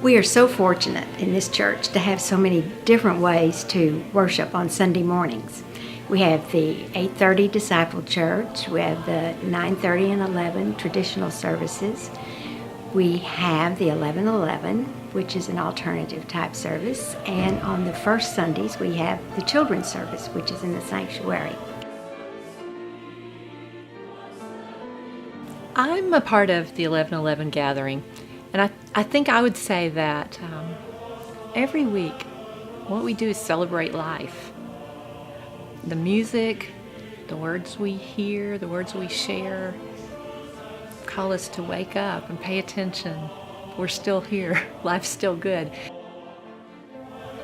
We are so fortunate in this church to have so many different ways to worship on Sunday mornings. We have the 8:30 Disciple Church, we have the 9:30 and 11 traditional services. We have the 11:11, which is an alternative type service, and on the first Sundays we have the children's service, which is in the sanctuary. I'm a part of the 11:11 gathering, and I think I would say that every week what we do is celebrate life. The music, the words we hear, the words we share call us to wake up and pay attention. We're still here. Life's still good.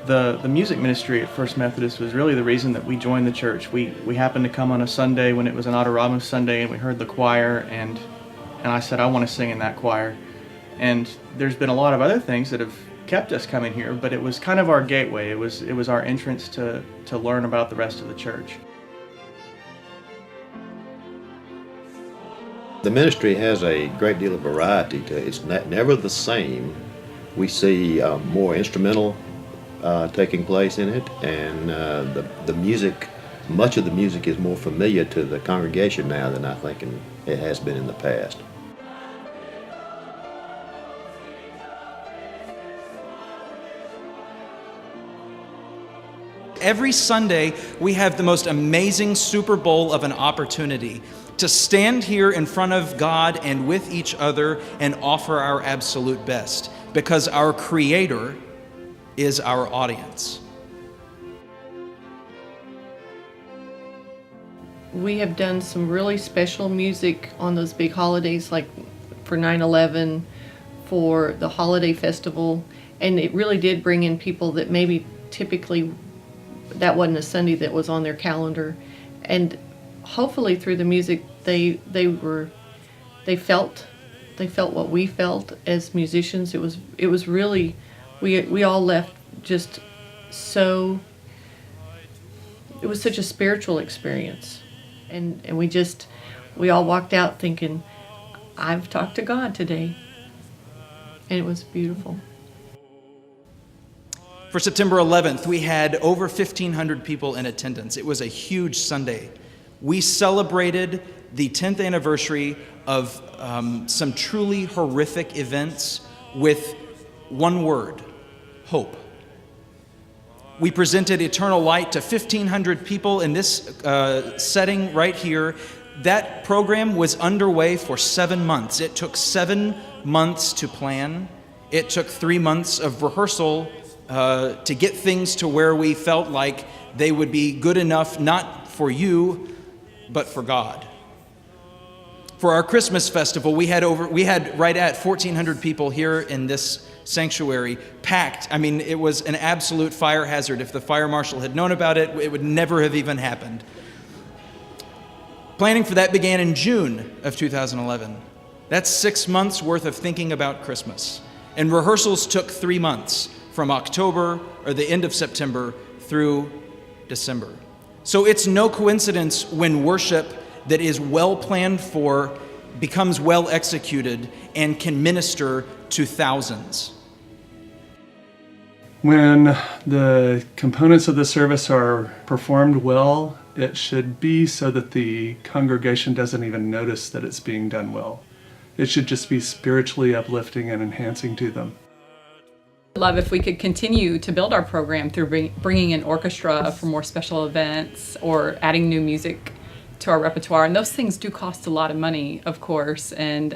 The music ministry at First Methodist was really the reason that we joined the church. We happened to come on a Sunday when it was an Autoramos Sunday, and we heard the choir, and I said, I want to sing in that choir. And there's been a lot of other things that have kept us coming here, but it was kind of our gateway. It was our entrance to learn about the rest of the church. The ministry has a great deal of variety to it. It's never the same. We see more instrumental taking place in it, and the music, much of the music is more familiar to the congregation now than I think it has been in the past. Every Sunday, we have the most amazing Super Bowl of an opportunity to stand here in front of God and with each other and offer our absolute best, because our Creator is our audience. We have done some really special music on those big holidays, like for 9/11, for the holiday festival, and it really did bring in people that maybe typically that wasn't a Sunday that was on their calendar, and hopefully through the music they felt what we felt as musicians. It was really, we all left just so, it was such a spiritual experience, and we all walked out thinking, I've talked to God today, and it was beautiful. For September 11th, we had over 1,500 people in attendance. It was a huge Sunday. We celebrated the 10th anniversary of some truly horrific events with one word: hope. We presented Eternal Light to 1,500 people in this setting right here. That program was underway for 7 months. It took 7 months to plan. It took 3 months of rehearsal to get things to where we felt like they would be good enough, not for you, but for God. For our Christmas festival, we had right at 1,400 people here in this sanctuary, packed. I mean, it was an absolute fire hazard. If the fire marshal had known about it, it would never have even happened. Planning for that began in June of 2011. That's 6 months worth of thinking about Christmas. And rehearsals took 3 months, from October or the end of September through December. So it's no coincidence when worship that is well planned for becomes well executed and can minister to thousands. When the components of the service are performed well, it should be so that the congregation doesn't even notice that it's being done well. It should just be spiritually uplifting and enhancing to them. I'd love if we could continue to build our program through bringing in orchestra for more special events or adding new music to our repertoire. And those things do cost a lot of money, of course. And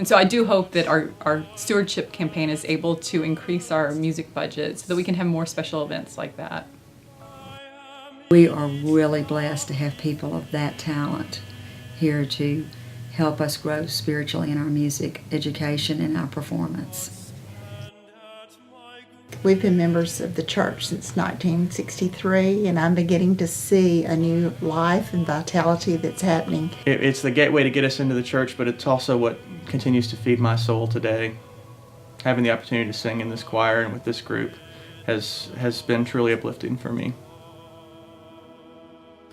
so I do hope that our stewardship campaign is able to increase our music budget so that we can have more special events like that. We are really blessed to have people of that talent here to help us grow spiritually in our music education and our performance. We've been members of the church since 1963, and I'm beginning to see a new life and vitality that's happening. It's the gateway to get us into the church, but it's also what continues to feed my soul today. Having the opportunity to sing in this choir and with this group has been truly uplifting for me.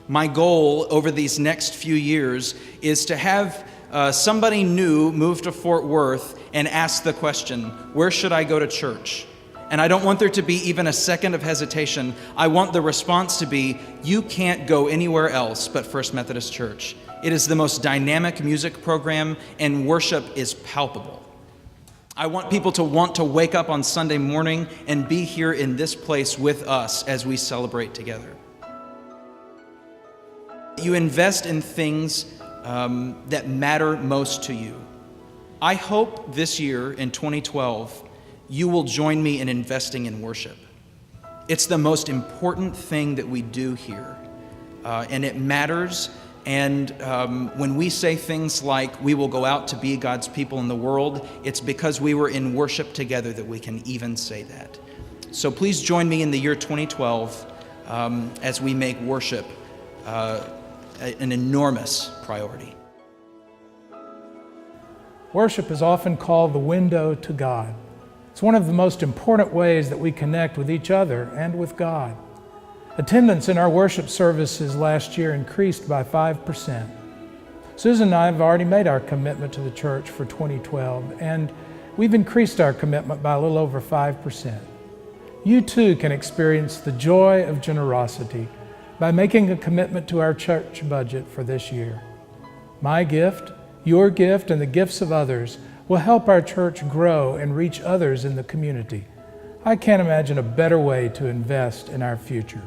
My goal over these next few years is to have somebody new move to Fort Worth and ask the question, where should I go to church? And I don't want there to be even a second of hesitation. I want the response to be, you can't go anywhere else but First Methodist Church. It is the most dynamic music program, and worship is palpable. I want people to want to wake up on Sunday morning and be here in this place with us as we celebrate together. You invest in things that matter most to you. I hope this year, in 2012, you will join me in investing in worship. It's the most important thing that we do here, and it matters. And when we say things like, we will go out to be God's people in the world, it's because we were in worship together that we can even say that. So please join me in the year 2012 as we make worship an enormous priority. Worship is often called the window to God. It's one of the most important ways that we connect with each other and with God. Attendance in our worship services last year increased by 5%. Susan and I have already made our commitment to the church for 2012, and we've increased our commitment by a little over 5%. You too can experience the joy of generosity by making a commitment to our church budget for this year. My gift, your gift, and the gifts of others will help our church grow and reach others in the community. I can't imagine a better way to invest in our future.